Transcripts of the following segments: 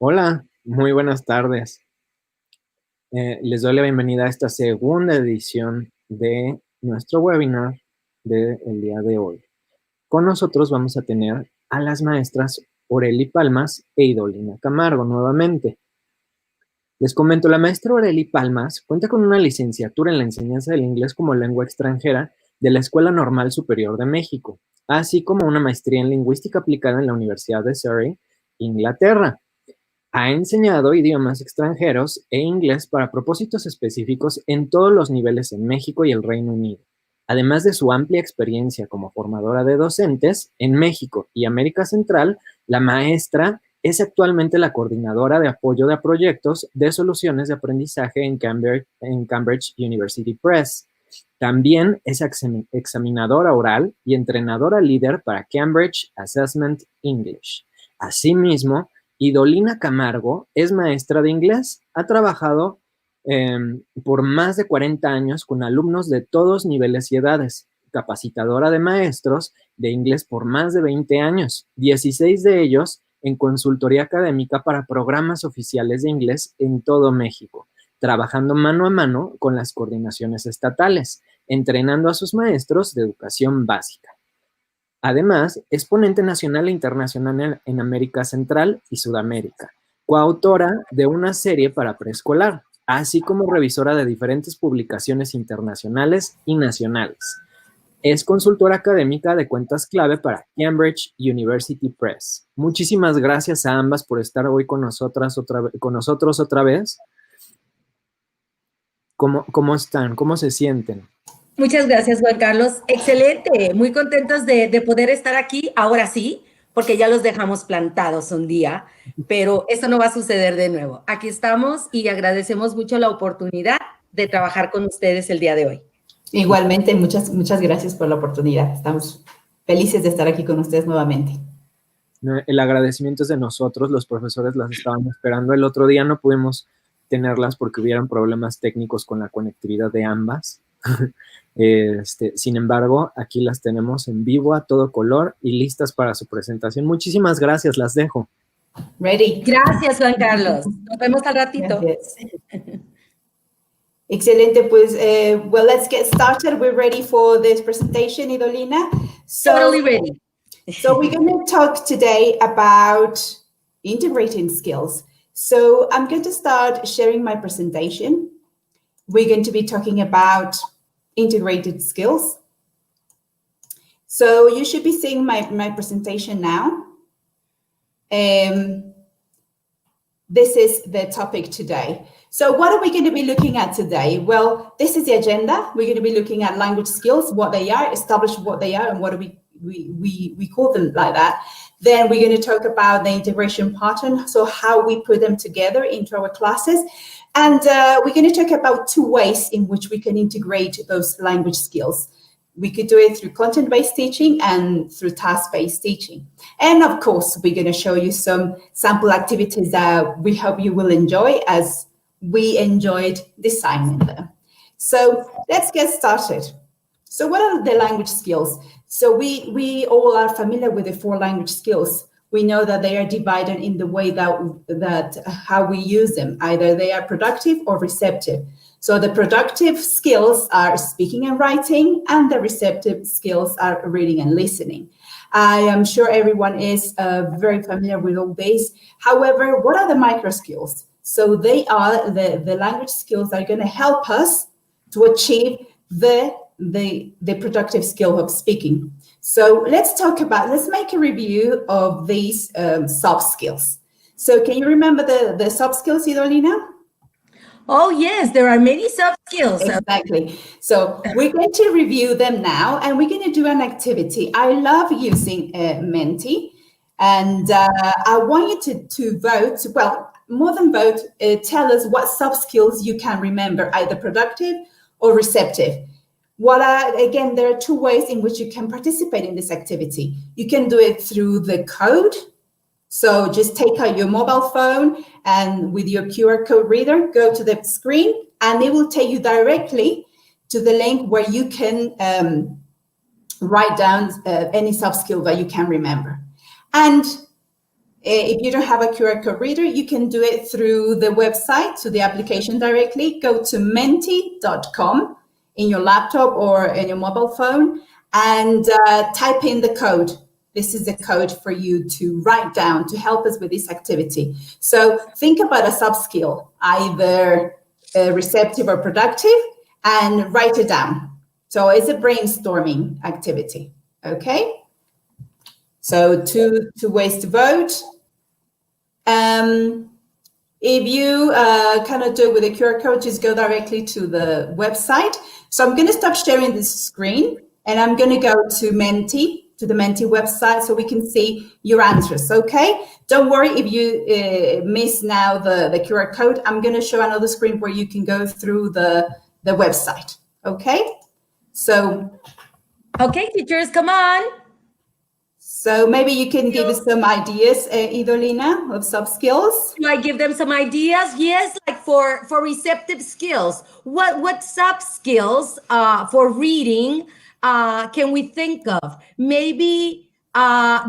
Hola, muy buenas tardes. Les doy la bienvenida a esta segunda edición de nuestro webinar del día de hoy. Con nosotros vamos a tener a las maestras Oreli Palmas e Idolina Camargo nuevamente. Les comento, la maestra Oreli Palmas cuenta con una licenciatura en la enseñanza del inglés como lengua extranjera de la Escuela Normal Superior de México, así como una maestría en lingüística aplicada en la Universidad de Surrey, Inglaterra. Ha enseñado idiomas extranjeros e inglés para propósitos específicos en todos los niveles en México y el Reino Unido. Además de su amplia experiencia como formadora de docentes en México y América Central, la maestra es actualmente la coordinadora de apoyo de proyectos de soluciones de aprendizaje en Cambridge University Press. También es examinadora oral y entrenadora líder para Cambridge Assessment English. Asimismo, Idolina Camargo es maestra de inglés. Ha trabajado por más de 40 años con alumnos de todos niveles y edades. Capacitadora de maestros de inglés por más de 20 años, 16 de ellos en consultoría académica para programas oficiales de inglés en todo México, trabajando mano a mano con las coordinaciones estatales, entrenando a sus maestros de educación básica. Además, es ponente nacional e internacional en América Central y Sudamérica, coautora de una serie para preescolar, así como revisora de diferentes publicaciones internacionales y nacionales. Es consultora académica de cuentas clave para Cambridge University Press. Muchísimas gracias a ambas por estar hoy con nosotros otra vez. ¿Cómo están? ¿Cómo se sienten? Muchas gracias, Juan Carlos. Excelente, muy contentos de poder estar aquí, ahora sí, porque ya los dejamos plantados un día, pero esto no va a suceder de nuevo. Aquí estamos y agradecemos mucho la oportunidad de trabajar con ustedes el día de hoy. Igualmente, muchas gracias por la oportunidad. Estamos felices de estar aquí con ustedes nuevamente. El agradecimiento es de nosotros, los profesores las estaban esperando. El otro día no pudimos tenerlas porque hubieran problemas técnicos con la conectividad de ambas. Sin embargo, aquí las tenemos en vivo a todo color y listas para su presentación. Muchísimas gracias, las dejo. Ready. Gracias, Juan Carlos. Nos vemos al ratito. Gracias. Excelente, pues, well, let's get started. We're ready for this presentation, Idolina. Totally ready. So we're going to talk today about integrating skills. So I'm going to start sharing my presentation. We're going to be talking about integrated skills. So you should be seeing my presentation now. This is the topic today. So what are we going to be looking at today? Well, this is the agenda. We're going to be looking at language skills, what they are, establish what they are, and what do we call them like that. Then we're going to talk about the integration pattern, so how we put them together into our classes. And we're going to talk about two ways in which we can integrate those language skills. We could do it through content-based teaching and through task-based teaching. And of course, we're going to show you some sample activities that we hope you will enjoy as we enjoyed designing them. So let's get started. So what are the language skills? So we all are familiar with the 4 language skills. We know that they are divided in the way that how we use them. Either they are productive or receptive. So the productive skills are speaking and writing, and the receptive skills are reading and listening. I am sure everyone is very familiar with all these. However, what are the micro skills? So they are the language skills that are going to help us to achieve the productive skill of speaking. So let's make a review of these soft skills. So can you remember the soft skills, Idolina? Oh, yes, there are many soft skills. Exactly. So we're going to review them now, and we're going to do an activity. I love using Menti, and I want you to vote. Well, more than vote, tell us what soft skills you can remember, either productive or receptive. Again, there are 2 ways in which you can participate in this activity. You can do it through the code. So just take out your mobile phone and with your QR code reader, go to the screen, and it will take you directly to the link where you can write down any soft skill that you can remember. And If you don't have a QR code reader, you can do it through the website, to the application directly. Go to menti.com in your laptop or in your mobile phone and type in the code. This is the code for you to write down to help us with this activity. So think about a subskill, either receptive or productive, and write it down. So it's a brainstorming activity, okay? So two ways to vote. If you cannot do it with a QR code, just go directly to the website. So I'm going to stop sharing this screen, and I'm going to go to the Menti website, so we can see your answers, okay? Don't worry if you miss now the QR code. I'm going to show another screen where you can go through the website, okay? So. Okay, teachers, come on. So maybe you can give us some ideas, Idolina, of soft skills. Do I give them some ideas? Yes, like for receptive skills. What soft skills for reading can we think of? Maybe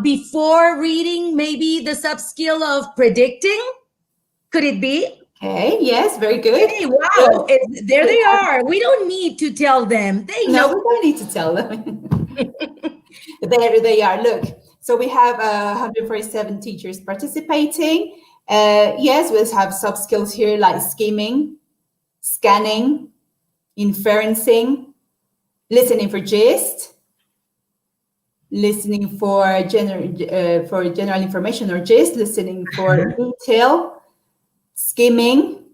before reading, maybe the soft skill of predicting. Could it be? Okay, yes, very good. Hey, wow, there they are. We don't need to tell them. They know. No, we don't need to tell them. There they are, look. So we have 147 teachers participating. Yes, we have soft skills here like skimming, scanning, inferencing, listening for gist, listening for general information or gist, listening for detail, skimming,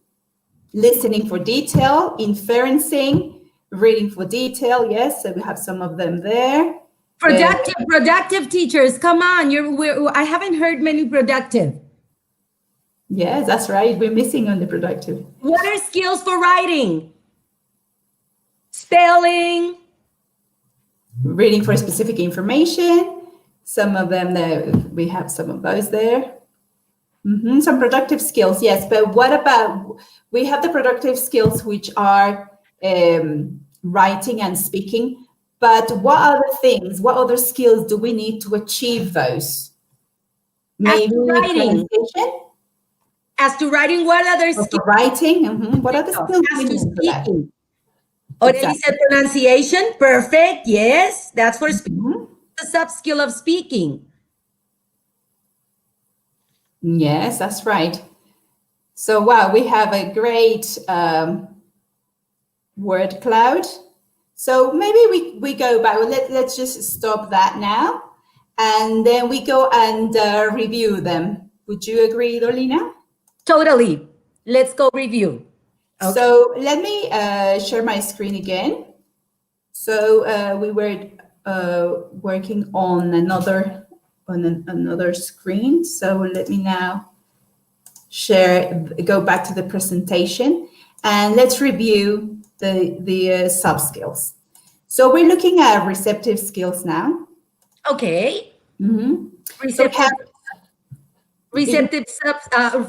listening for detail, inferencing, reading for detail. Yes, so we have some of them there. Productive teachers, come on! I haven't heard many productive. Yes, that's right. We're missing on the productive. What are skills for writing? Spelling. Reading for specific information. Some of them, we have some of those there. Some productive skills, yes. But what about, we have the productive skills which are writing and speaking. But what other things, what other skills do we need to achieve those? Maybe writing. As to writing, what other skills? Writing, what other skills do we need for that? Aurelie said pronunciation, perfect, yes, that's for speaking. The sub-skill of speaking. Yes, that's right. So, wow, we have a great word cloud. So maybe we go back. Let's just stop that now, and then we go and review them. Would you agree, Dolina? Totally. Let's go review. Okay. So let me share my screen again. So we were working on another screen. So let me now go back to the presentation, and let's review the sub skills. So we're looking at receptive skills now. Okay. Receptive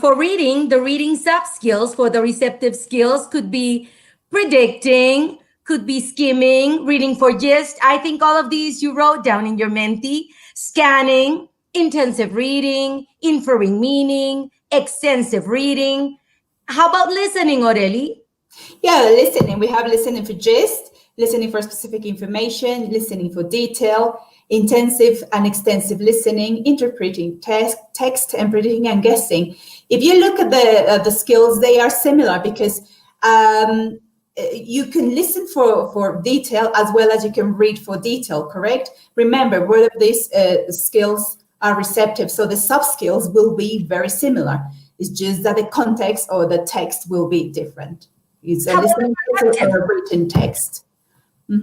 for reading, the reading sub skills for the receptive skills could be predicting, could be skimming, reading for gist. I think all of these you wrote down in your Menti. Scanning, intensive reading, inferring meaning, extensive reading. How about listening, Aurelie? Yeah, listening. We have listening for gist, listening for specific information, listening for detail, intensive and extensive listening, interpreting text, and predicting and guessing. If you look at the skills, they are similar because you can listen for detail as well as you can read for detail, correct? Remember, both of these skills are receptive, so the sub skills will be very similar. It's just that the context or the text will be different. It's a listening or a written text.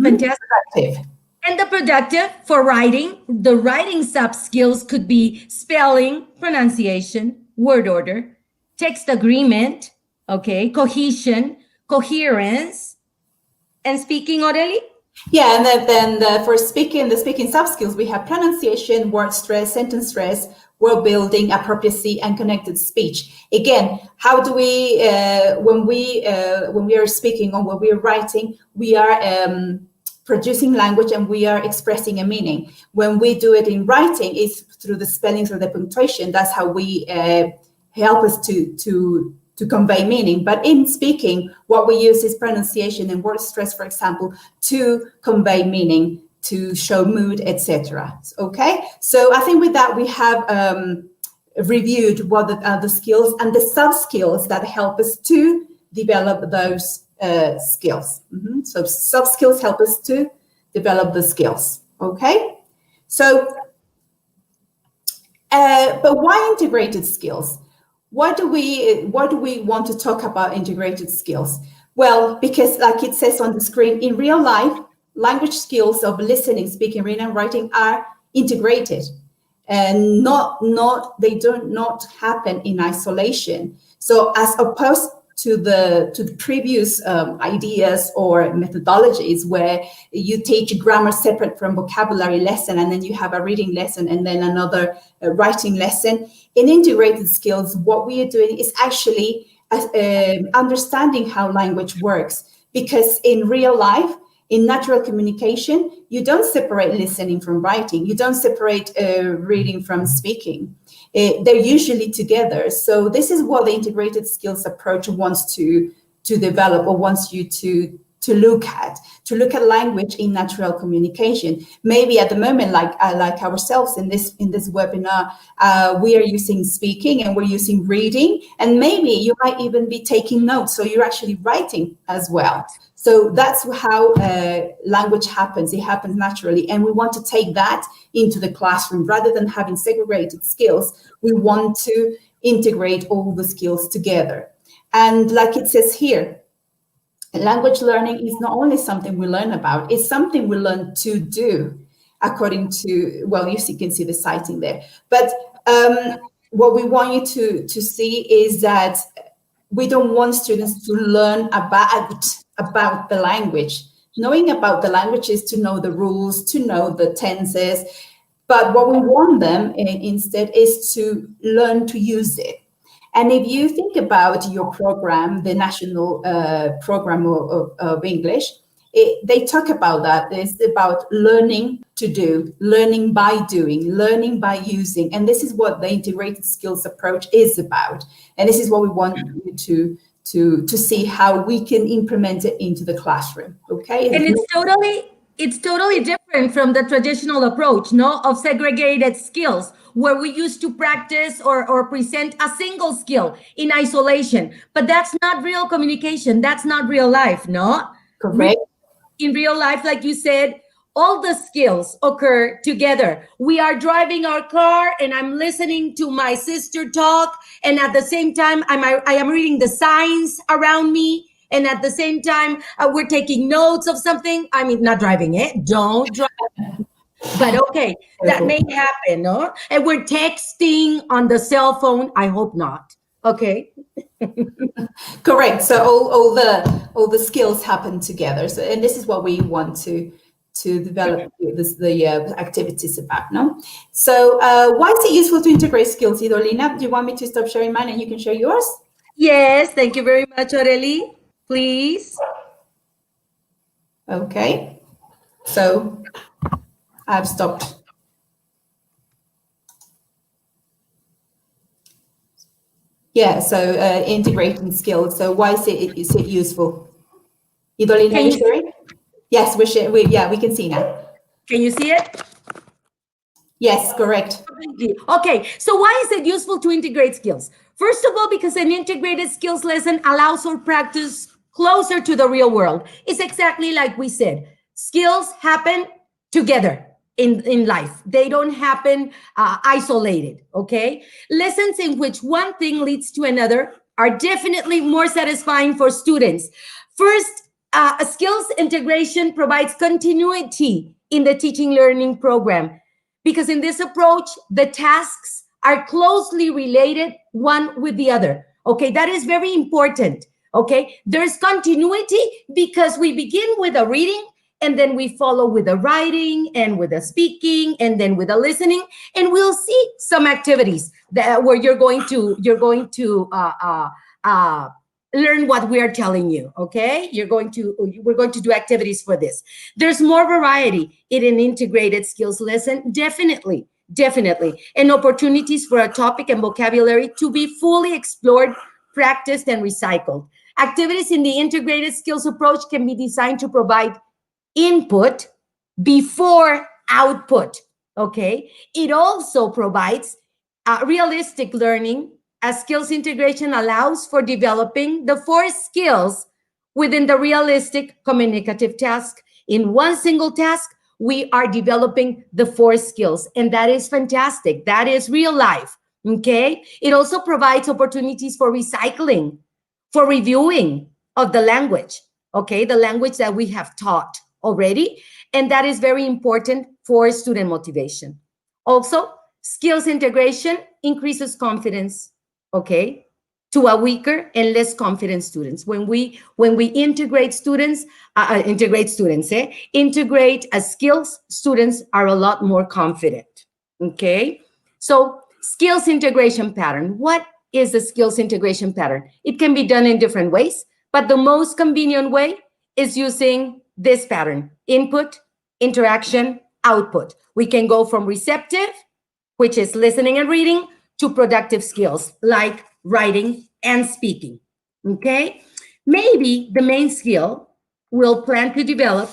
Fantastic. And the productive for writing, the writing sub skills could be spelling, pronunciation, word order, text agreement, okay, cohesion, coherence, and speaking, Aurelie? Yeah, and then for speaking, the speaking sub skills, we have pronunciation, word stress, sentence stress, word building, appropriacy, and connected speech. Again, how do we when we are speaking or when we are writing, we are producing language and we are expressing a meaning. When we do it in writing, it's through the spellings or the punctuation. That's how we help us to convey meaning. But in speaking, what we use is pronunciation and word stress, for example, to convey meaning, to show mood, etc. Okay, so I think with that we have reviewed what are the skills and the sub-skills that help us to develop those skills. So sub-skills help us to develop the skills. Okay, so but why integrated skills? Why do we want to talk about integrated skills? Well, because like it says on the screen, in real life, language skills of listening, speaking, reading, and writing are integrated, and they do not happen in isolation. So as opposed to the previous ideas or methodologies where you teach grammar separate from vocabulary lesson, and then you have a reading lesson and then another writing lesson, in integrated skills, what we are doing is actually understanding how language works. Because in real life, in natural communication, you don't separate listening from writing. You don't separate reading from speaking. They're usually together. So this is what the integrated skills approach wants to develop, or wants you to look at language in natural communication. Maybe at the moment, like ourselves in this webinar, we are using speaking and we're using reading, and maybe you might even be taking notes, so you're actually writing as well. So that's how language happens. It happens naturally, and we want to take that into the classroom. Rather than having segregated skills, we want to integrate all the skills together. And like it says here, language learning is not only something we learn about, it's something we learn to do, according to, well, you can see the citing there. But what we want you to see is that we don't want students to learn about the language. Knowing about the language is to know the rules, to know the tenses, but what we want them instead is to learn to use it. And if you think about your program, the national program of English, they talk about that. It's about learning to do, learning by doing, learning by using. And this is what the integrated skills approach is about. And this is what we want you to see how we can implement it into the classroom. Okay. And it's totally different from the traditional approach, no, of segregated skills, where we used to practice or present a single skill in isolation. But that's not real communication. That's not real life, no? Correct. In real life, like you said, all the skills occur together. We are driving our car and I'm listening to my sister talk. And at the same time, I am reading the signs around me. And at the same time, we're taking notes of something. I mean, not driving it. Don't drive. But okay, that may happen, no? And we're texting on the cell phone. I hope not. Okay. Correct. So all the skills happen together. So, and this is what we want to develop the activities about, no? So why is it useful to integrate skills? Idolina, do you want me to stop sharing mine and you can share yours? Yes, thank you very much, Aurelie. Please. Okay. So I've stopped. Yeah, so integrating skills. So why is it useful? Idolina, are you sharing? Yes, we can see now. Can you see it? Yes, correct. Okay, so why is it useful to integrate skills? First of all, because an integrated skills lesson allows our practice closer to the real world. It's exactly like we said. Skills happen together in life. They don't happen isolated, okay? Lessons in which one thing leads to another are definitely more satisfying for students. First, a skills integration provides continuity in the teaching learning program, because in this approach, the tasks are closely related one with the other. Okay, that is very important. Okay, there's continuity because we begin with a reading and then we follow with the writing and with the speaking and then with the listening, and we'll see some activities that where you're going to learn what we are telling you, okay? We're going to do activities for this. There's more variety in an integrated skills lesson, definitely, definitely. And opportunities for a topic and vocabulary to be fully explored, practiced, and recycled. Activities in the integrated skills approach can be designed to provide input before output, okay? It also provides realistic learning, as skills integration allows for developing the 4 skills within the realistic communicative task. In one single task, we are developing the 4 skills, and that is fantastic. That is real life, okay? It also provides opportunities for recycling, for reviewing of the language, okay? The language that we have taught already, and that is very important for student motivation. Also, skills integration increases confidence, okay, to a weaker and less confident students. When we integrate students, integrate as skills, students are a lot more confident, okay? So skills integration pattern. What is the skills integration pattern? It can be done in different ways, but the most convenient way is using this pattern: input, interaction, output. We can go from receptive, which is listening and reading, to productive skills like writing and speaking, okay? Maybe the main skill we'll plan to develop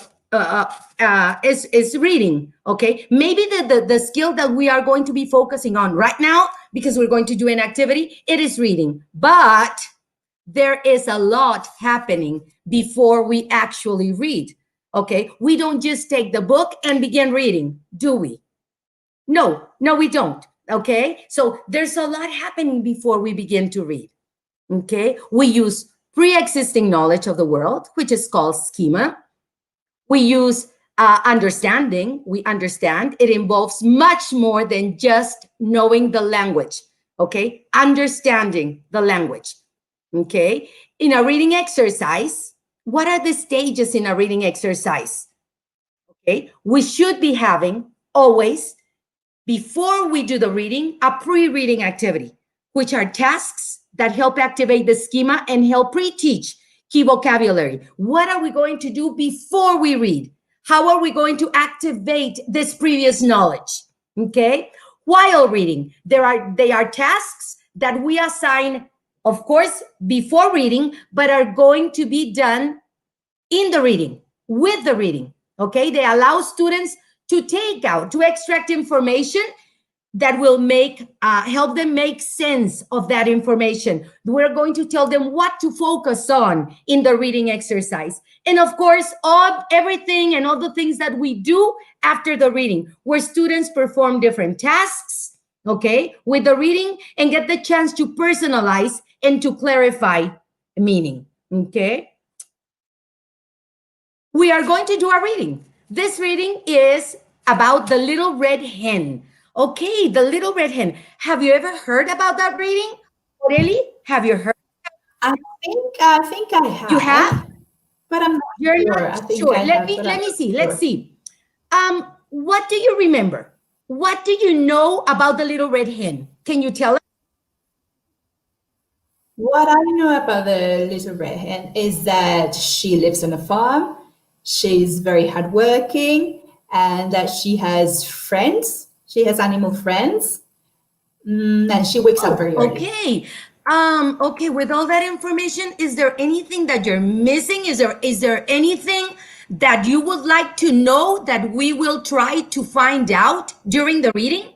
is reading, okay? Maybe the skill that we are going to be focusing on right now, because we're going to do an activity, it is reading. But there is a lot happening before we actually read, okay? We don't just take the book and begin reading, do we? No, we don't, okay? So there's a lot happening before we begin to read, okay? We use pre-existing knowledge of the world, which is called schema. We use understanding. We understand. It involves much more than just knowing the language, okay? Understanding the language, okay? In a reading exercise, what are the stages in a reading exercise? Okay, we should be having always, before we do the reading, a pre-reading activity, which are tasks that help activate the schema and help pre-teach key vocabulary. What are we going to do before we read? How are we going to activate this previous knowledge? Okay, while reading, they are tasks that we assign, of course, before reading, but are going to be done in the reading, with the reading. Okay, they allow students to extract information that will help them make sense of that information. We're going to tell them what to focus on in the reading exercise. And of course, everything and all the things that we do after the reading, where students perform different tasks, okay, with the reading and get the chance to personalize and to clarify meaning, okay? We are going to do a reading. This reading is about the little red hen. Okay, the little red hen. Have you ever heard about that reading? Aurelie, have you heard? I think I have. You have? But I'm not You're sure. not I think sure. I Let have, me but I'm see. not Let's sure. see. What do you remember? What do you know about the little red hen? Can you tell us? What I know about the little red hen is that she lives on a farm. She's very hardworking, and that she has friends. She has animal friends, and she wakes up very early. Okay. Okay, with all that information, is there anything that you're missing? Is there anything that you would like to know that we will try to find out during the reading?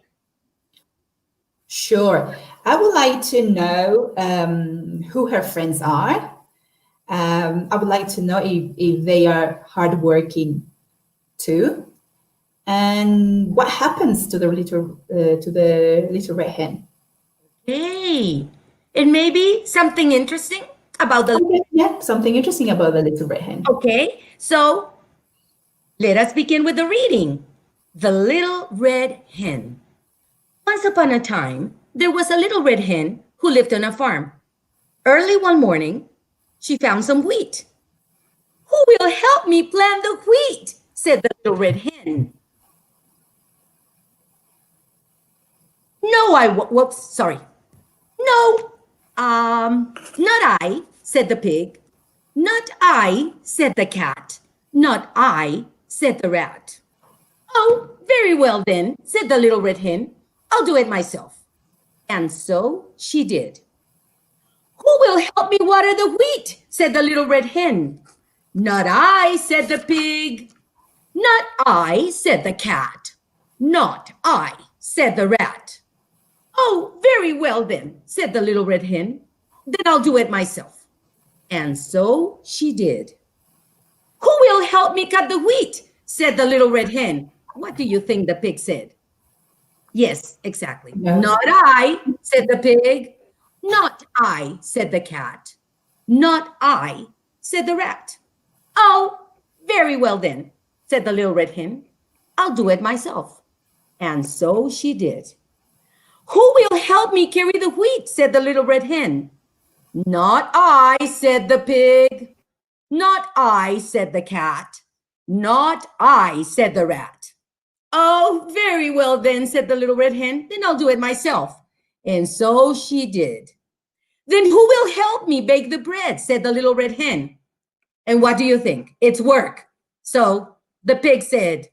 Sure. I would like to know who her friends are. I would like to know if they are hardworking too, and what happens to the little red hen. Hey, and maybe something interesting about the. Okay, yeah, something interesting about the little red hen. Okay, so let us begin with the reading. The Little Red Hen. Once upon a time, there was a little red hen who lived on a farm. Early one morning, she found some wheat. Who will help me plant the wheat? Said the little red hen. No, sorry. No, not I, said the pig. Not I, said the cat. Not I, said the rat. Oh, very well then, said the little red hen. I'll do it myself. And so she did. Who will help me water the wheat? Said the little red hen. Not I, said the pig. Not I, said the cat. Not I, said the rat. Oh, very well then, said the little red hen. Then I'll do it myself. And so she did. Who will help me cut the wheat? Said the little red hen. What do you think the pig said? Yes, exactly. No. Not I, said the pig. Not I, said the cat. Not I, said the rat. Oh, very well then, said the little red hen. I'll do it myself. And so she did. Who will help me carry the wheat? Said the little red hen. Not I, said the pig. Not I, said the cat. Not I, said the rat. Oh, very well then, said the little red hen. Then I'll do it myself. And so she did. Then who will help me bake the bread? Said the little red hen. And what do you think? It's work. So the pig said,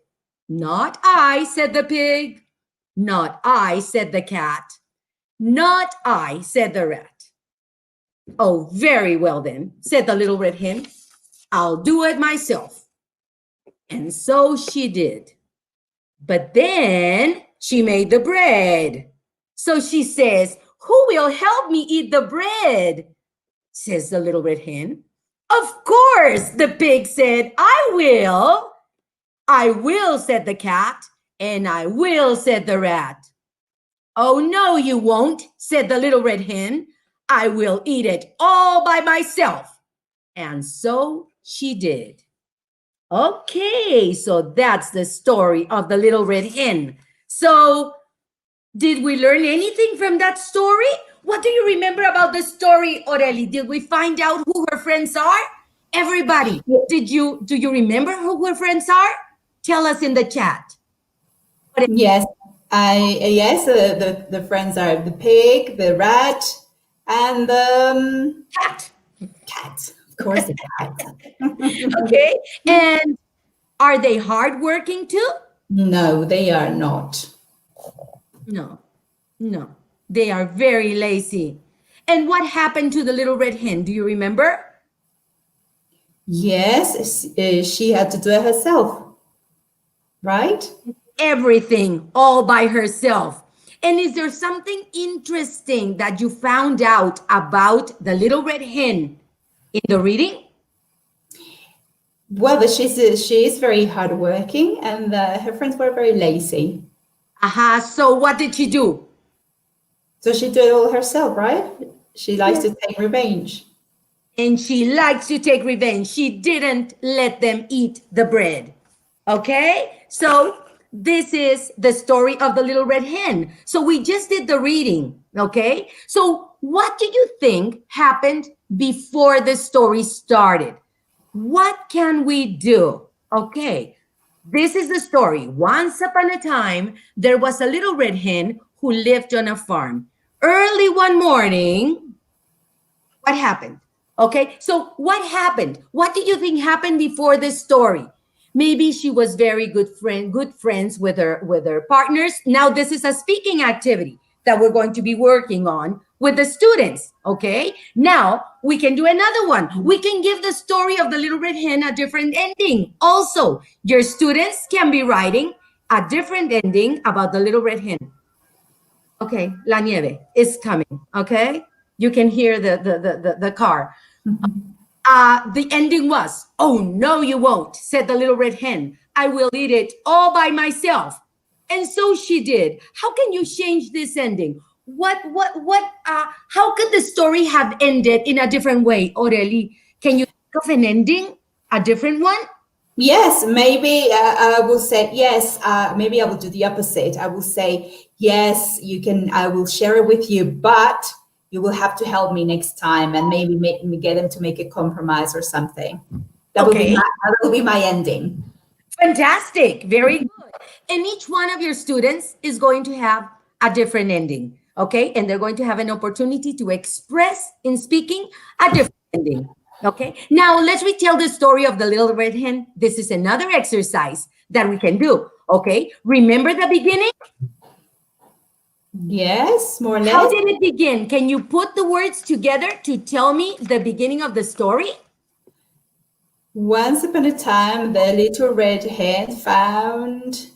Not I, said the pig. Not I, said the cat. Not I, said the rat. Oh, very well then, said the little red hen. I'll do it myself. And so she did. But then she made the bread. So she says, Who will help me eat the bread? Says the little red hen. Of course, the pig said, I will. I will, said the cat. And I will, said the rat. Oh, no, you won't, said the little red hen. I will eat it all by myself. And so she did. Okay, so that's the story of the little red hen. So did we learn anything from that story? What do you remember about the story, Aurelie? Did we find out who her friends are? Everybody, do you remember who her friends are? Tell us in the chat. Yes, yes, the friends are the pig, the rat, and the Cat. cat. Of course, the cat. Okay, and are they hardworking too? No, they are not. No, they are very lazy. And what happened to the little red hen? Do you remember? Yes, she had to do it herself, right? Everything all by herself. And is there something interesting that you found out about the little red hen in the reading? Well, she is very hardworking, and her friends were very lazy. Aha, so what did she do? So she did it all herself, right? She likes to take revenge. And she likes to take revenge. She didn't let them eat the bread. Okay? So this is the story of the little red hen. So we just did the reading. Okay? So what do you think happened before the story started? What can we do? Okay. This is the story. Once upon a time, there was a little red hen who lived on a farm. Early one morning, what happened? Okay, so what happened? What do you think happened before this story? Maybe she was very good friends with her partners. Now this is a speaking activity that we're going to be working on with the students. Okay, now we can do another one. We can give the story of the little red hen a different ending. Also, your students can be writing a different ending about the little red hen. Okay, La Nieve is coming. Okay, you can hear the car. The ending was, oh, no, you won't, said the little red hen. I will eat it all by myself. And so she did. How can you change this ending? How could the story have ended in a different way, Aurelie? Can you think of an ending, a different one? Yes, maybe I will say yes. Maybe I will do the opposite. I will say, yes, you can, I will share it with you, but you will have to help me next time, and maybe get them to make a compromise or something. That will be my ending. Fantastic. Very good. And each one of your students is going to have a different ending. Okay. And they're going to have an opportunity to express in speaking a different ending. Okay, now let's retell the story of the little red hen. This is another exercise that we can do. Okay, remember the beginning? Yes, more or less. How did it begin? Can you put the words together to tell me the beginning of the story? Once upon a time, the little red hen found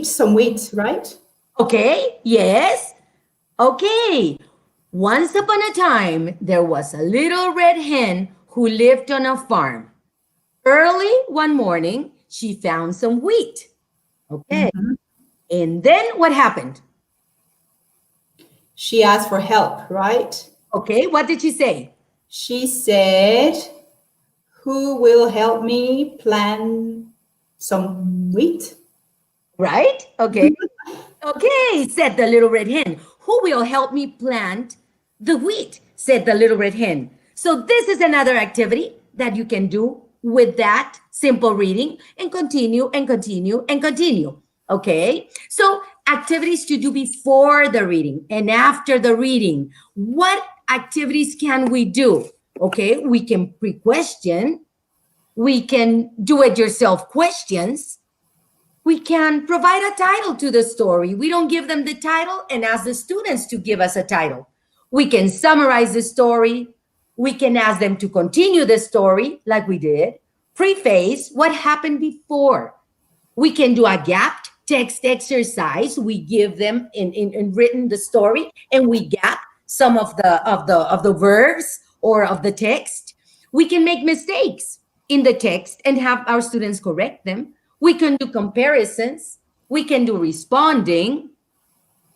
some wheat, right? Okay, yes. Okay. Once upon a time, there was a little red hen who lived on a farm. Early one morning, she found some wheat. Okay. And then what happened? She asked for help, right? Okay, what did she say? She said, "Who will help me plant some wheat?" Right? Okay. Okay, said the little red hen. Who will help me plant the wheat? Said the little red hen. So this is another activity that you can do with that simple reading and continue and continue and continue. Okay, so activities to do before the reading and after the reading. What activities can we do? Okay, we can pre-question, we can do it yourself questions, we can provide a title to the story. We don't give them the title and ask the students to give us a title. We can summarize the story. We can ask them to continue the story like we did. Preface what happened before. We can do a gapped text exercise. We give them in written the story and we gap some of the verbs or of the text. We can make mistakes in the text and have our students correct them. We can do comparisons. We can do responding.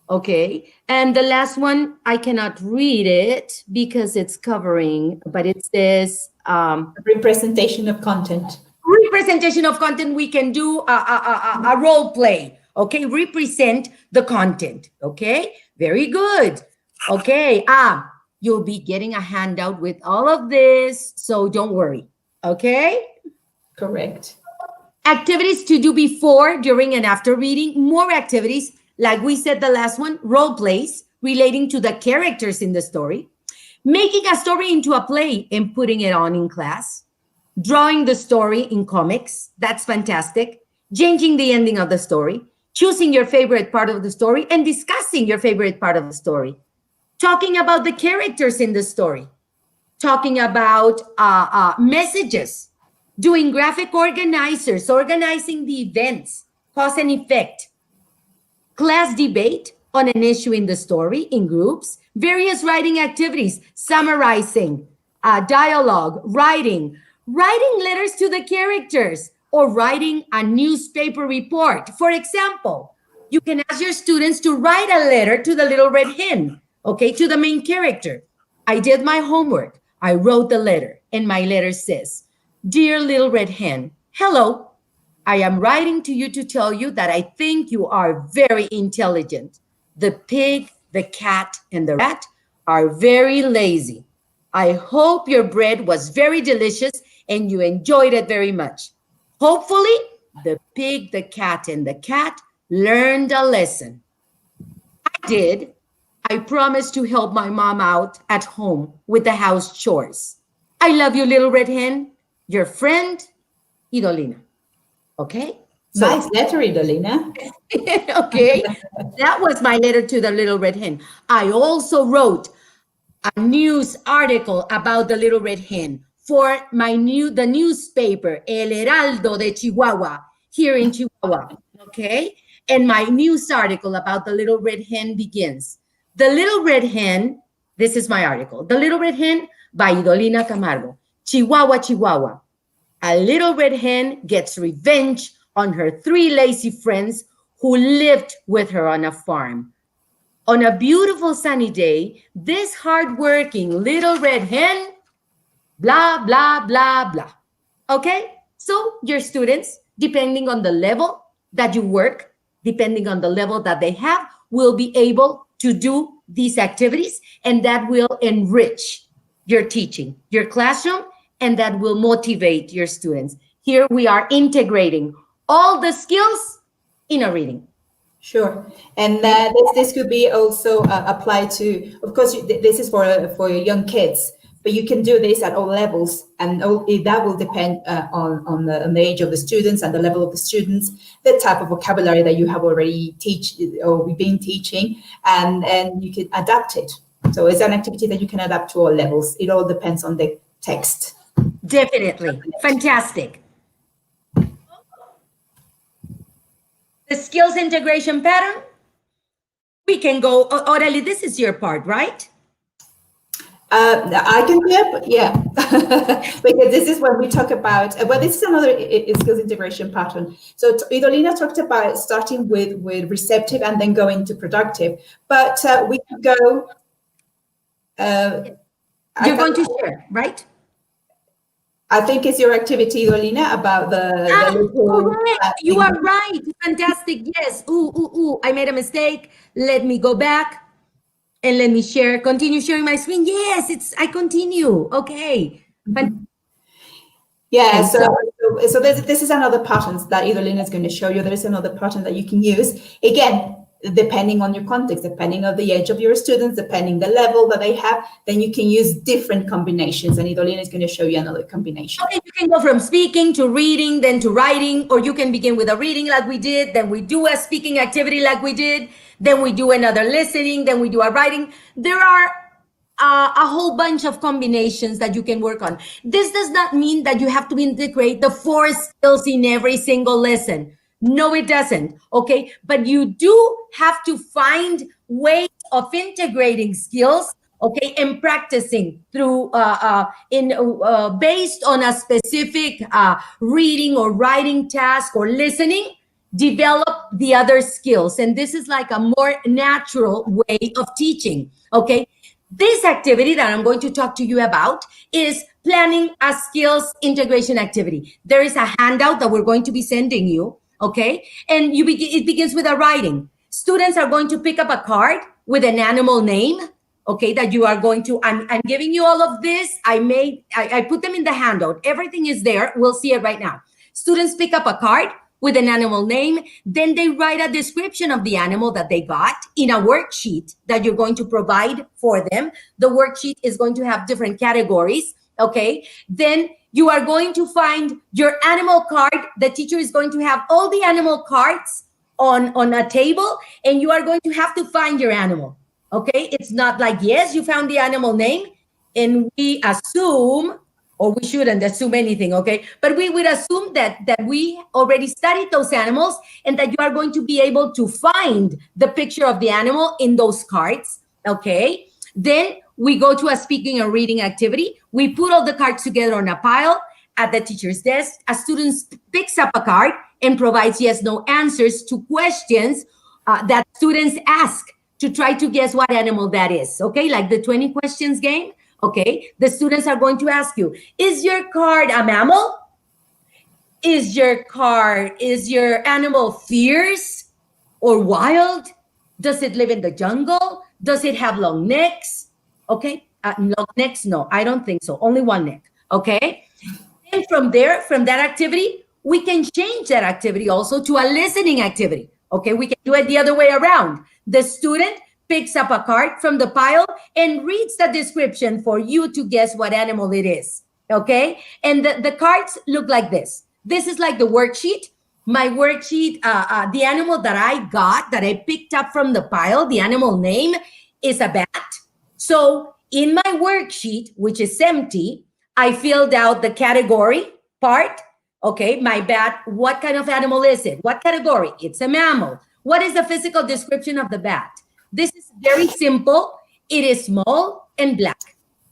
Okay. And the last one, I cannot read it because it's covering, but it says Representation of content. representation of content. We can do a role play. Okay. Represent the content. Okay. Very good. Okay. You'll be getting a handout with all of this. So don't worry. Okay. Correct. Activities to do before, during, and after reading. More activities, like we said the last one, role plays relating to the characters in the story. Making a story into a play and putting it on in class. Drawing the story in comics. That's fantastic. Changing the ending of the story. Choosing your favorite part of the story and discussing your favorite part of the story. Talking about the characters in the story. Talking about messages. Doing graphic organizers, organizing the events, cause and effect. Class debate on an issue in the story in groups. Various writing activities, summarizing, dialogue, writing letters to the characters, or writing a newspaper report. For example, you can ask your students to write a letter to the little red hen, okay, to the main character. I did my homework. I wrote the letter, and my letter says, "Dear little red hen, hello. I am writing to you to tell you that I think you are very intelligent. The pig, the cat, and the rat are very lazy. I hope your bread was very delicious and you enjoyed it very much. Hopefully, the pig, the cat, and the cat learned a lesson. I did. I promised to help my mom out at home with the house chores. I love you, little red hen. Your friend, Idolina." Okay? So, Nice letter, Idolina. okay, that was my letter to the little red hen. I also wrote a news article about the little red hen for the newspaper El Heraldo de Chihuahua here in Chihuahua. Okay? And my news article about the little red hen begins. The Little Red Hen, this is my article. The Little Red Hen by Idolina Camargo. Chihuahua, Chihuahua. A little red hen gets revenge on her 3 lazy friends who lived with her on a farm. On a beautiful sunny day, this hardworking little red hen, blah, blah, blah, blah. Okay? So your students, depending on the level that you work, depending on the level that they have, will be able to do these activities, and that will enrich your teaching, your classroom, and that will motivate your students. Here we are integrating all the skills in a reading. Sure, and this could be also applied to, of course, this is for young kids, but you can do this at all levels, and that will depend on the age of the students and the level of the students, the type of vocabulary that you have already been teaching, and you can adapt it. So it's an activity that you can adapt to all levels. It all depends on the text. Definitely. Fantastic. The skills integration pattern, we can go, Aurelie, this is your part, right? I can do it, but yeah, because this is when we talk about, well, this is another skills integration pattern. So Idolina talked about starting with receptive and then going to productive, but we could go. You're going to share, right? I think it's your activity, Idolina, about the correct. You are right. Fantastic. Yes. Ooh. I made a mistake. Let me go back and let me share. Continue sharing my screen. Yes, I continue. Okay. Yeah, so this is another pattern that Idolina is going to show you. There is another pattern that you can use. Again, depending on your context, depending on the age of your students, depending the level that they have, then you can use different combinations. And Idolina is going to show you another combination. Okay, you can go from speaking to reading, then to writing, or you can begin with a reading like we did, then we do a speaking activity like we did, then we do another listening, then we do a writing. There are a whole bunch of combinations that you can work on. This does not mean that you have to integrate the 4 skills in every single lesson. No, it doesn't. Okay, but you do have to find ways of integrating skills. Okay, and practicing through based on a specific reading or writing task or listening. Develop the other skills, and this is like a more natural way of teaching. Okay. This activity that I'm going to talk to you about is planning a skills integration activity. There is a handout that we're going to be sending you, okay? And it begins with a writing. Students are going to pick up a card with an animal name, okay, that you are going to, I'm giving you all of this. I put them in the handout. Everything is there. We'll see it right now. Students pick up a card with an animal name, then they write a description of the animal that they got in a worksheet that you're going to provide for them. The worksheet is going to have different categories, okay? Then you are going to find your animal card. The teacher is going to have all the animal cards on a table, and you are going to have to find your animal, okay? It's not like, yes, you found the animal name, and we assume, or we shouldn't assume anything, okay? But we would assume that we already studied those animals and that you are going to be able to find the picture of the animal in those cards, okay? Then we go to a speaking and reading activity. We put all the cards together on a pile at the teacher's desk. A student picks up a card and provides yes, no answers to questions that students ask to try to guess what animal that is, okay? Like the 20 questions game. Okay, the students are going to ask you, is your card a mammal? Is your animal fierce or wild? Does it live in the jungle? Does it have long necks? Okay, long necks, no, I don't think so. Only one neck, okay? And from that activity, we can change that activity also to a listening activity. Okay, we can do it the other way around. The student picks up a card from the pile and reads the description for you to guess what animal it is, okay? And the cards look like this. This is like the worksheet. My worksheet, the animal that I picked up from the pile, the animal name is a bat. So in my worksheet, which is empty, I filled out the category part, okay? My bat, what kind of animal is it? What category? It's a mammal. What is the physical description of the bat? This is very simple. It is small and black.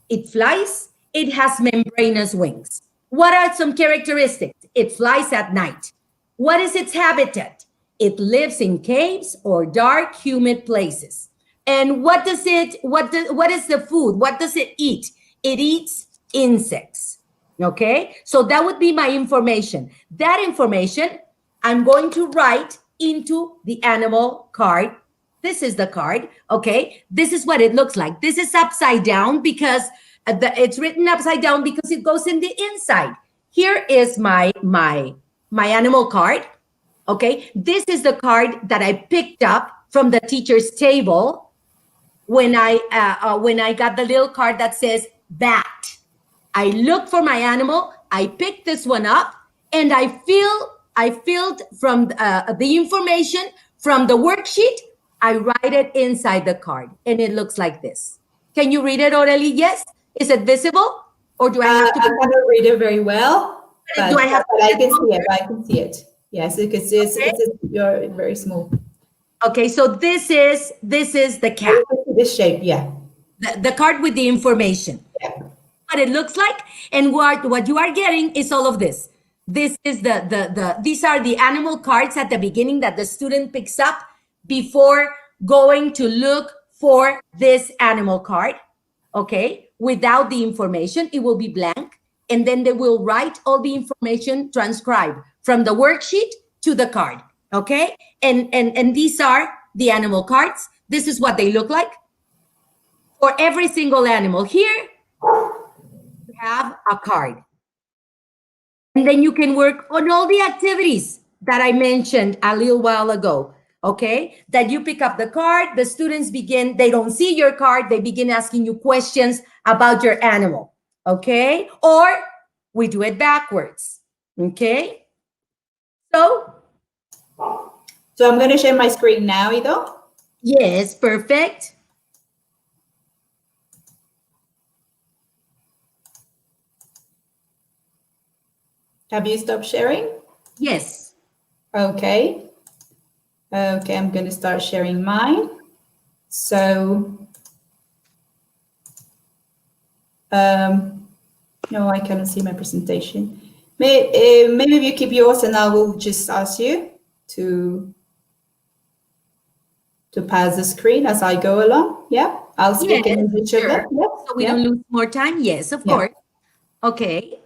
It flies. It has membranous wings. What are some characteristics? It flies at night. What is its habitat? It lives in caves or dark, humid places. And what is the food? What does it eat? It eats insects. Okay? So that would be my information. That information I'm going to write into the animal card. This is the card, okay? This is what it looks like. This is upside down because it's written upside down because it goes in the inside. Here is my animal card. Okay, this is the card that I picked up from the teacher's table when I got the little card that says bat. I looked for my animal, I picked this one up, and I filled from the information from the worksheet. I write it inside the card, and it looks like this. Can you read it, Aurelie? Yes. Is it visible, or do I have to? I cannot read it very well, but, do I have? But I can see it. I can see it. Yes, because you're very small. Okay, so this is the cat. This shape, yeah. The card with the information. Yeah. What it looks like, and what you are getting is all of this. This is these are the animal cards at the beginning that the student picks up before going to look for this animal card. Okay, without the information, it will be blank, and then they will write all the information transcribed from the worksheet to the card. Okay, and these are the animal cards. This is what they look like for every single animal. Here you have a card, and then you can work on all the activities that I mentioned a little while ago. Okay, that you pick up the card, the students begin, they don't see your card, they begin asking you questions about your animal. Okay, or we do it backwards. Okay, so I'm going to share my screen now, Ido. Yes, perfect. Have you stopped sharing? Yes. Okay. Okay, I'm going to start sharing mine. So, no, I cannot see my presentation. Maybe you keep yours, and I will just ask you to pass the screen as I go along. Yeah, I'll speak in each of them. Yeah. So we don't lose more time. Yes, of course. Okay.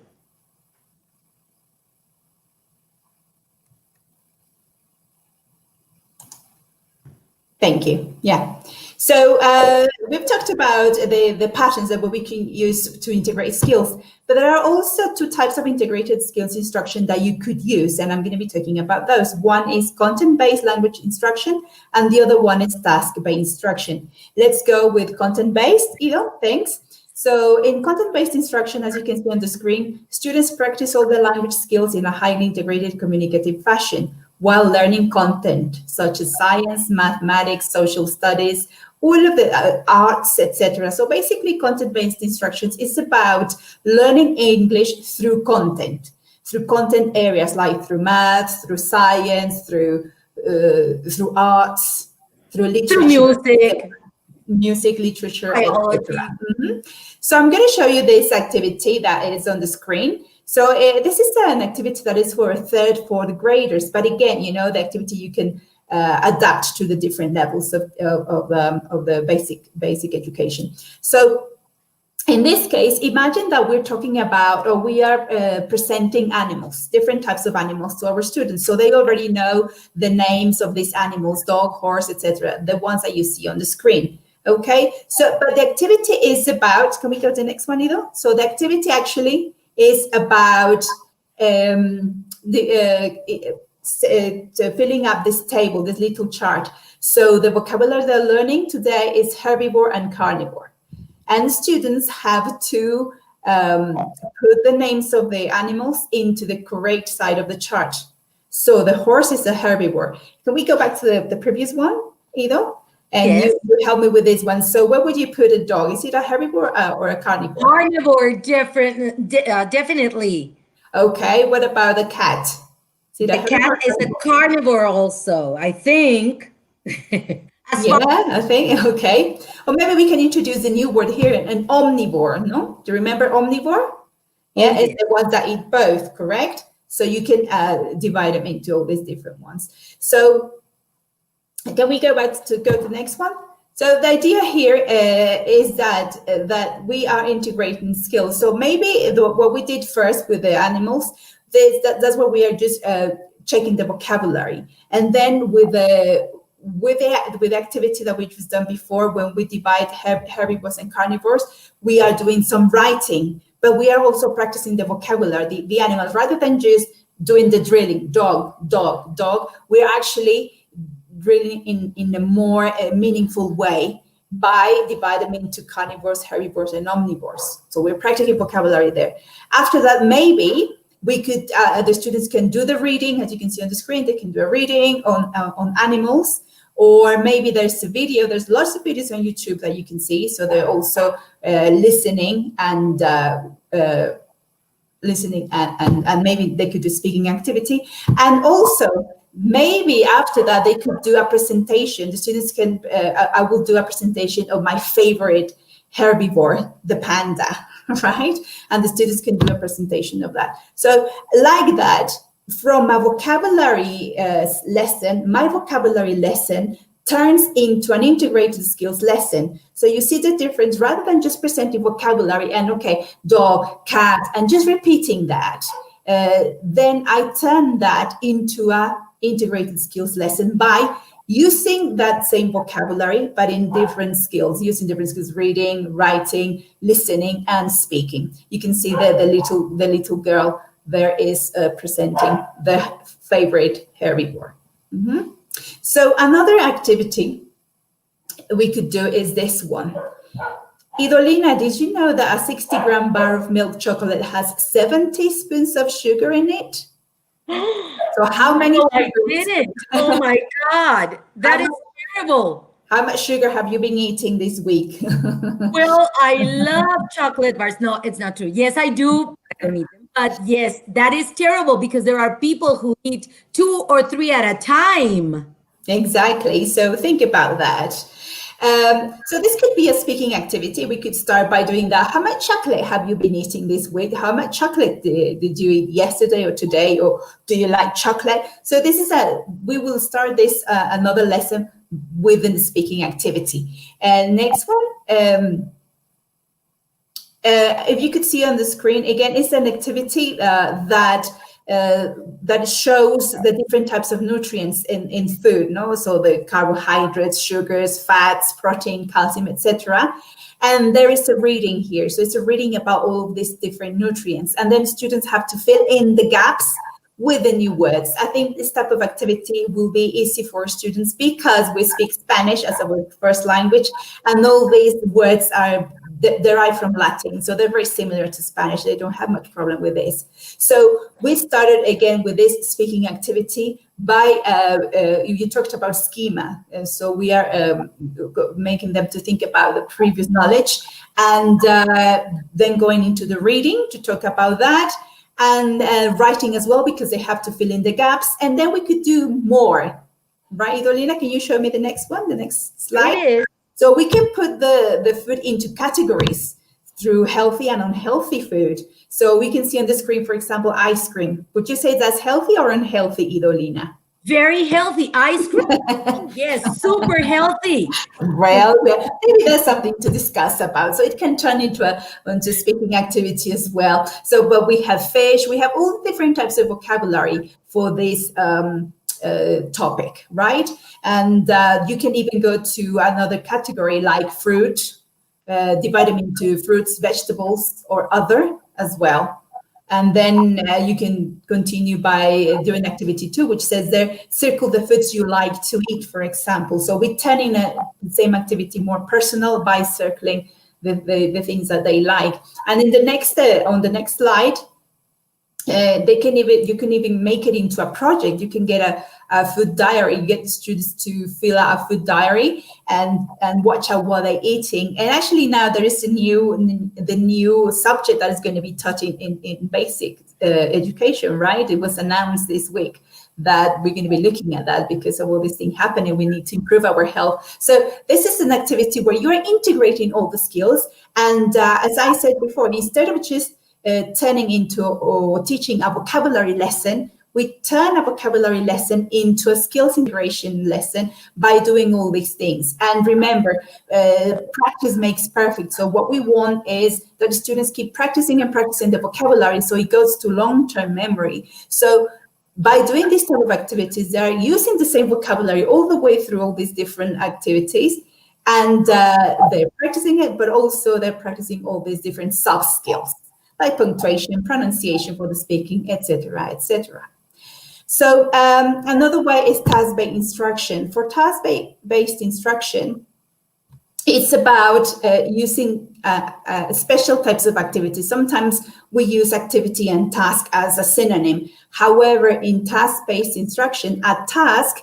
Thank you. Yeah. So we've talked about the patterns that we can use to integrate skills, but there are also two types of integrated skills instruction that you could use, and I'm going to be talking about those. One is content-based language instruction, and the other one is task-based instruction. Let's go with content-based, Ido, thanks. So in content-based instruction, as you can see on the screen, students practice all the language skills in a highly integrated communicative fashion while learning content such as science, mathematics, social studies, all of the arts, etc. So basically, content-based instructions is about learning English through content areas like through math, through science, through arts, through literature, music, literature, etc. So I'm going to show you this activity that is on the screen. So this is an activity that is for third, fourth graders. But again, you know, the activity you can adapt to the different levels of the basic education. So in this case, imagine that we're talking about, or we are presenting animals, different types of animals to our students. So they already know the names of these animals, dog, horse, etc., the ones that you see on the screen. Okay, so but the activity is about, can we go to the next one, Ido? So the activity actually is about filling up this table, this little chart. So the vocabulary they're learning today is herbivore and carnivore. And students have to put the names of the animals into the correct side of the chart. So the horse is a herbivore. Can we go back to the previous one, Ido? And you help me with this one. So where would you put a dog? Is it a herbivore or a carnivore? Carnivore, definitely. Okay, what about the cat? The cat is a carnivore also, I think. I think, okay. Or maybe we can introduce a new word here, an omnivore, no? Do you remember omnivore? Yeah, it's the ones that eat both, correct? So you can divide them into all these different ones. So can we go back to the next one? So the idea here is that we are integrating skills. So maybe what we did first with the animals, that's what we are just checking the vocabulary. And then with the activity that we just done before, when we divide herbivores and carnivores, we are doing some writing, but we are also practicing the vocabulary, the animals, rather than just doing the drilling, dog, dog, dog. We're actually drilling in a more meaningful way by dividing them into carnivores, herbivores, and omnivores. So we're practicing vocabulary there. After that, maybe we could, the students can do the reading, as you can see on the screen, they can do a reading on animals, or maybe there's a video, there's lots of videos on YouTube that you can see. So they're also listening and maybe they could do speaking activity. And also, maybe after that, they could do a presentation. The students can, I will do a presentation of my favorite herbivore, the panda, right? And the students can do a presentation of that. So like that, from a vocabulary lesson, my vocabulary lesson turns into an integrated skills lesson. So you see the difference, rather than just presenting vocabulary and okay, dog, cat, and just repeating that. Then I turn that into a integrated skills lesson by using that same vocabulary, but in different skills, using different skills, reading, writing, listening, and speaking. You can see that the little girl there is presenting the favorite herbivore. Mm-hmm. So another activity we could do is this one. Idolina, did you know that a 60-gram bar of milk chocolate has 7 teaspoons of sugar in it? So how many? Oh, I did it. Oh my God, that is terrible. How much sugar have you been eating this week? Well, I love chocolate bars. No, it's not true. Yes, I do. I don't eat them. But yes, that is terrible because there are people who eat 2 or 3 at a time. Exactly. So think about that. So this could be a speaking activity. We could start by doing that. How much chocolate have you been eating this week? How much chocolate did you eat yesterday or today? Or do you like chocolate? So this is we will start this another lesson within the speaking activity. And next one, if you could see on the screen, again, it's an activity that shows the different types of nutrients in food, no? So the carbohydrates, sugars, fats, protein, calcium, etc. And there is a reading here. So it's a reading about all of these different nutrients. And then students have to fill in the gaps with the new words. I think this type of activity will be easy for students because we speak Spanish as our first language, and all these words are derived from Latin. So they're very similar to Spanish. They don't have much problem with this. So we started again with this speaking activity by, you talked about schema. And so we are making them to think about the previous knowledge, and then going into the reading to talk about that, and writing as well, because they have to fill in the gaps. And then we could do more, right? Idolina, can you show me the next one, the next slide? It is. So we can put the food into categories through healthy and unhealthy food. So we can see on the screen, for example, ice cream. Would you say that's healthy or unhealthy, Idolina? Very healthy. Ice cream. Yes, super healthy. Well, maybe there's something to discuss about. So it can turn into a speaking activity as well. So, but we have fish, we have all different types of vocabulary for this topic, right? And you can even go to another category like fruit, divide them into fruits, vegetables, or other as well. And then you can continue by doing activity 2, which says there, circle the foods you like to eat, for example. So we turn in the same activity more personal by circling the things that they like. And in the next on the next slide, you can even make it into a project. You can get a food diary. You get the students to fill out a food diary and watch out what they're eating. And actually now there is the new subject that is going to be taught in basic education, right? It was announced this week that we're going to be looking at that because of all these things happening. We need to improve our health. So this is an activity where you're integrating all the skills. And as I said before, instead of just turning into or teaching a vocabulary lesson, we turn a vocabulary lesson into a skills integration lesson by doing all these things. And remember, practice makes perfect. So what we want is that the students keep practicing and practicing the vocabulary so it goes to long-term memory. So by doing these type of activities, they're using the same vocabulary all the way through all these different activities. And they're practicing it, but also they're practicing all these different soft skills. like punctuation, pronunciation for the speaking, etc., etc. So another way is task-based instruction. For task-based instruction, it's about using special types of activities. Sometimes we use activity and task as a synonym. However, in task-based instruction, a task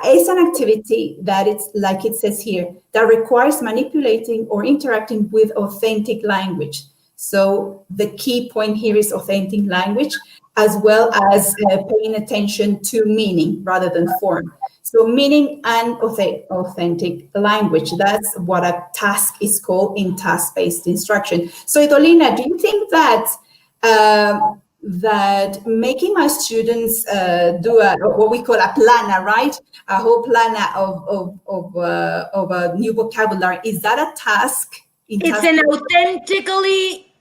is an activity that it's, like it says here, that requires manipulating or interacting with authentic language. So the key point here is authentic language, as well as paying attention to meaning rather than form. So meaning and authentic language, that's what a task is called in task-based instruction. So Idolina, do you think that that making my students do what we call a planner, right? A whole planner of a new vocabulary, is that a task? It's an authentically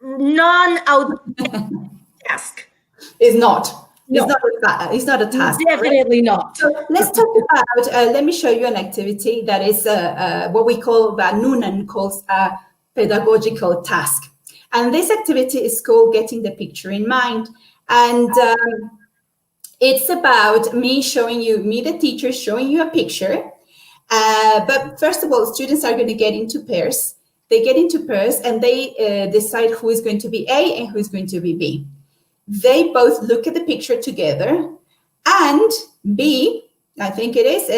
non-authentic task. Is not. No. It's not a task. Definitely right? not. So let's talk about, let me show you an activity that is what we call, that Noonan calls a pedagogical task. And this activity is called Getting the Picture in Mind. And it's about me, the teacher, showing you a picture. But first of all, students are going to get into pairs. They get into pairs and they decide who is going to be A and who is going to be B. They both look at the picture together, and B, I think it is,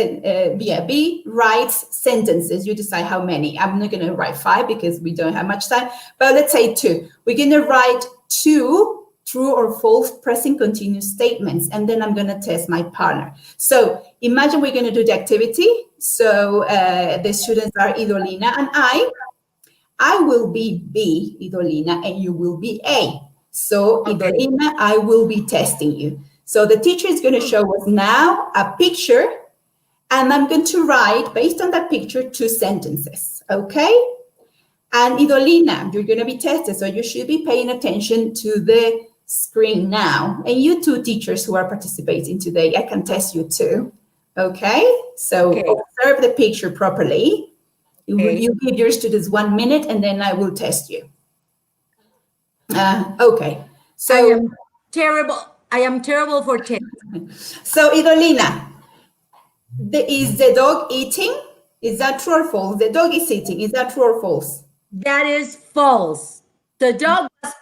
B writes sentences. You decide how many. I'm not going to write 5 because we don't have much time, but let's say 2. We're going to write 2 true or false present continuous statements, and then I'm going to test my partner. So imagine we're going to do the activity. So the students are Idolina and I will be B, Idolina, and you will be A. So Idolina, I will be testing you. So the teacher is going to show us now a picture, and I'm going to write, based on that picture, 2 sentences, okay? And Idolina, you're going to be tested, so you should be paying attention to the screen now. And you 2 teachers who are participating today, I can test you too, okay? So observe the picture properly. You give your students 1 minute, and then I will test you. Okay. So I am terrible. I am terrible for tips. So Idolina, is the dog eating? Is that true or false? The dog is eating. Is that true or false? That is false. The dog was,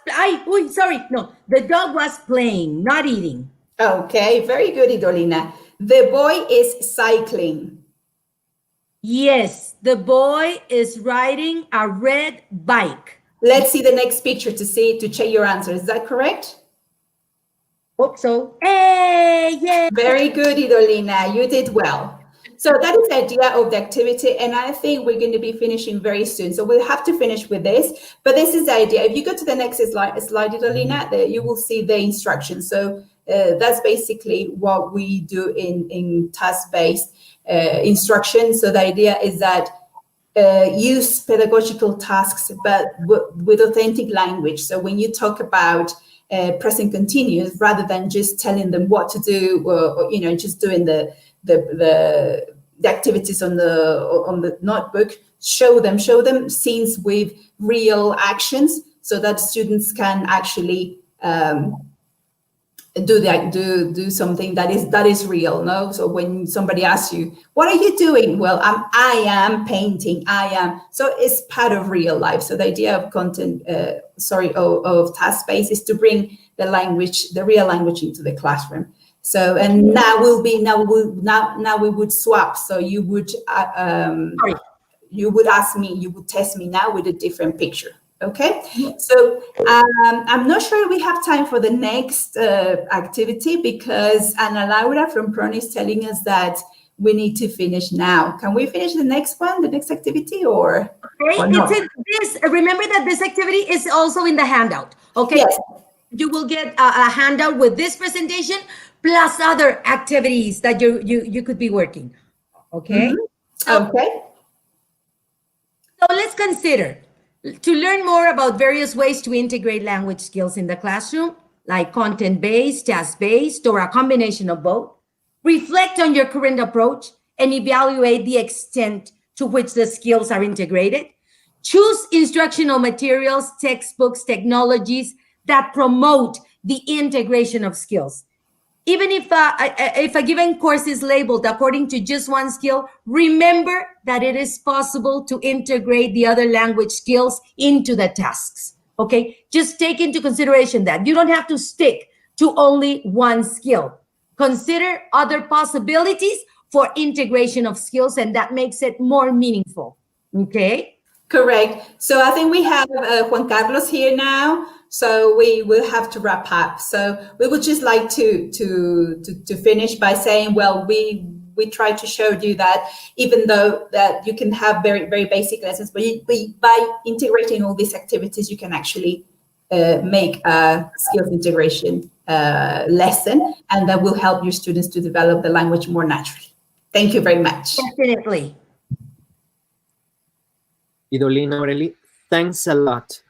the dog was playing, not eating. Okay, very good, Idolina. The boy is cycling. Yes, the boy is riding a red bike. Let's see the next picture to check your answer. Is that correct? Hope so. Hey, yeah. Very good, Idolina. You did well. So that is the idea of the activity, and I think we're going to be finishing very soon. So we'll have to finish with this, but this is the idea. If you go to the next slide Idolina, you will see the instructions. So that's basically what we do in task-based instruction. So the idea is that use pedagogical tasks, but with authentic language. So when you talk about present continuous, rather than just telling them what to do, or just doing the activities on the notebook, show them scenes with real actions, so that students can actually do something that is real. No, so when somebody asks you, "What are you doing?" Well, I am painting. So it's part of real life. So the idea of of task-based is to bring the real language into the classroom. So, and now we would swap. So you would ask me, you would test me now with a different picture. Okay, so I'm not sure we have time for the next activity, because Ana Laura from Proni is telling us that we need to finish now. Can we finish the next activity, or? Okay, it's in this. Remember that this activity is also in the handout. Okay, yes. You will get a handout with this presentation plus other activities that you could be working. Okay. Mm-hmm. Okay. So let's consider. To learn more about various ways to integrate language skills in the classroom, like content-based, task-based, or a combination of both, reflect on your current approach and evaluate the extent to which the skills are integrated. Choose instructional materials, textbooks, technologies that promote the integration of skills. Even if a given course is labeled according to just one skill, remember that it is possible to integrate the other language skills into the tasks. Okay, just take into consideration that you don't have to stick to only one skill. Consider other possibilities for integration of skills, and that makes it more meaningful. Okay. Correct. So I think we have Juan Carlos here now. So we will have to wrap up. So we would just like to finish by saying, well, we try to show you that even though that you can have very, very basic lessons, but by integrating all these activities, you can actually make a skills integration lesson, and that will help your students to develop the language more naturally. Thank you very much. Definitely. Idolina, Aurelie, thanks a lot.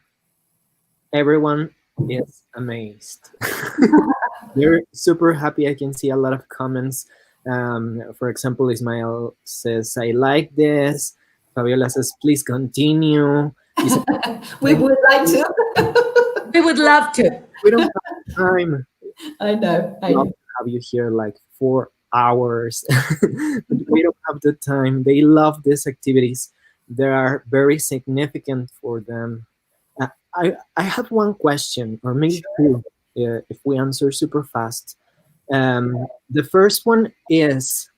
Everyone is amazed. They're super happy. I can see a lot of comments. For example, Ismael says, I like this. Fabiola says, please continue. We would like to. We would love to. We don't have time. I know. I'd love to have you here like 4 hours. But we don't have the time. They love these activities. They are very significant for them. I have one question, or maybe two, if we answer super fast. The first one is,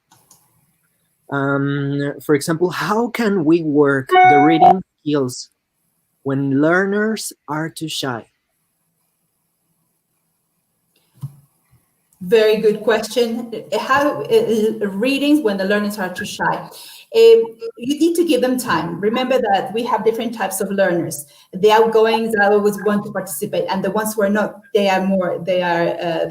for example, how can we work the reading skills when learners are too shy? Very good question. How readings when the learners are too shy? You need to give them time. Remember that we have different types of learners. The outgoings that always want to participate, and the ones who are not, they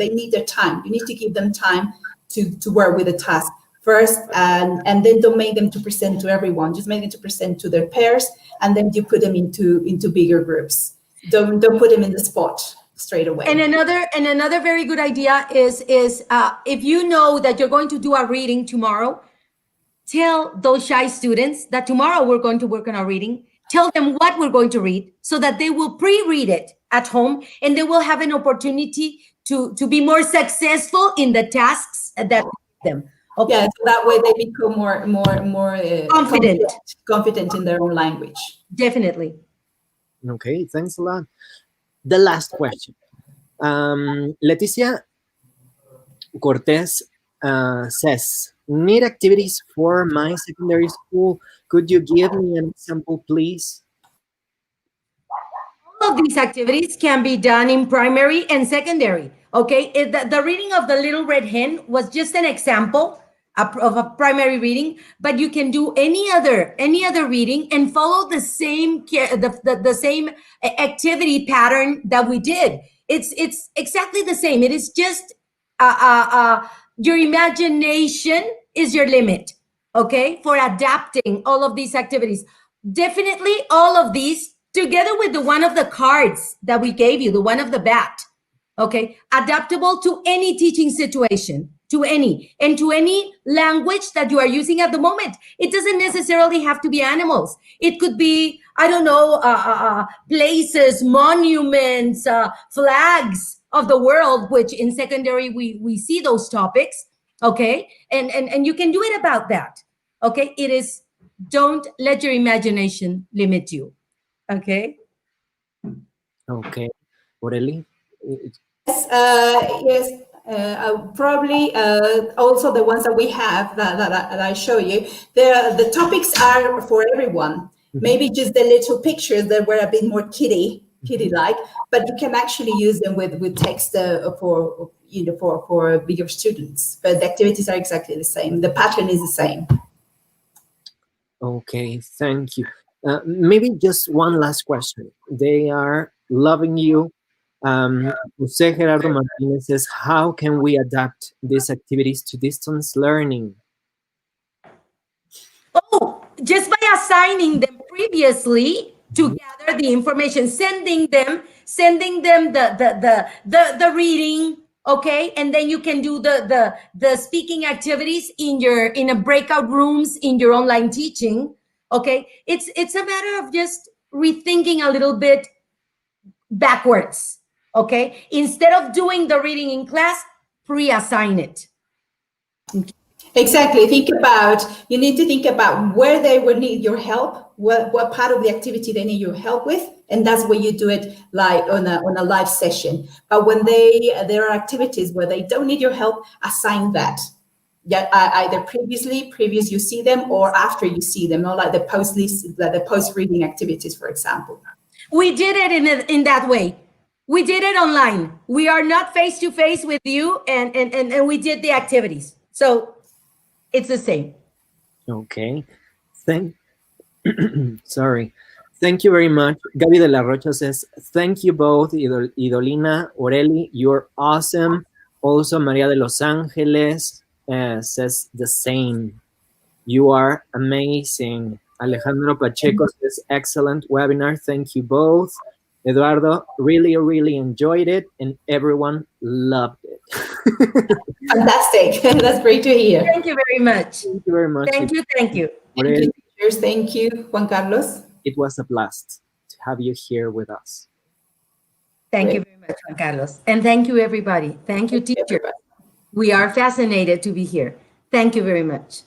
need their time. You need to give them time to work with the task first, and then don't make them to present to everyone. Just make them to present to their peers, and then you put them into bigger groups. Don't put them in the spot straight away. And another very good idea is if you know that you're going to do a reading tomorrow, tell those shy students that tomorrow we're going to work on our reading. Tell them what we're going to read so that they will pre-read it at home, and they will have an opportunity to be more successful in the tasks that them. Okay. Yeah, so that way they become more confident in their own language. Definitely. Okay, thanks a lot. The last question. Leticia Cortez says, need activities for my secondary school. Could you give me an example, please? All of these activities can be done in primary and secondary. Okay, the reading of the Little Red Hen was just an example of a primary reading, but you can do any other reading and follow the same the same activity pattern that we did. It's exactly the same. It is just your imagination is your limit, okay, for adapting all of these activities. Definitely all of these together with the one of the cards that we gave you, the one of the bat, okay, adaptable to any teaching situation, to any language that you are using at the moment. It doesn't necessarily have to be animals. It could be, I don't know, places, monuments, flags of the world, which in secondary we see those topics, okay? And you can do it about that, okay? It is, don't let your imagination limit you, okay? Okay. Aurelie? Yes, probably also the ones that we have that I show you. The topics are for everyone. Maybe just the little pictures that were a bit more kiddie-like, but you can actually use them with text for bigger students. But the activities are exactly the same. The pattern is the same. Okay, thank you. Maybe just one last question. They are loving you. Jose Gerardo Martinez says, how can we adapt these activities to distance learning? Oh, just by assigning them previously to gather the information, sending them the reading, okay, and then you can do the speaking activities in a breakout rooms in your online teaching, Okay, it's a matter of just rethinking a little bit backwards. Okay, instead of doing the reading in class, pre-assign it. Exactly. You need to think about where they would need your help, what part of the activity they need your help with, and that's where you do it like on a live session. But when there are activities where they don't need your help, assign that. Yeah, either previous you see them, or after you see them, not like the post reading activities, for example. We did it in that way. We did it online. We are not face to face with you, and we did the activities. So it's the same. Okay. Sorry. Thank you very much. Gaby de la Rocha says, thank you both, Idolina, Aureli, you're awesome. Also, Maria de Los Angeles says the same. You are amazing. Alejandro Pacheco says, excellent webinar. Thank you both. Eduardo, really, really enjoyed it, and everyone loved it. Fantastic. That's great to hear. Thank you very much. Thank you very much. Thank you. Thank you, teachers. Thank you, Juan Carlos. It was a blast to have you here with us. Thank you very much, Juan Carlos. And thank you, everybody. Thank you, teachers. We are fascinated to be here. Thank you very much.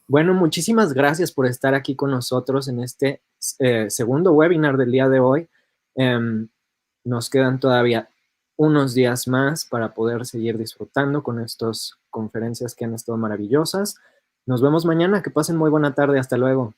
Bueno, muchísimas gracias por estar aquí con nosotros en este segundo webinar del día de hoy. Nos quedan todavía unos días más para poder seguir disfrutando con estas conferencias que han estado maravillosas. Nos vemos mañana. Que pasen muy buena tarde. Hasta luego.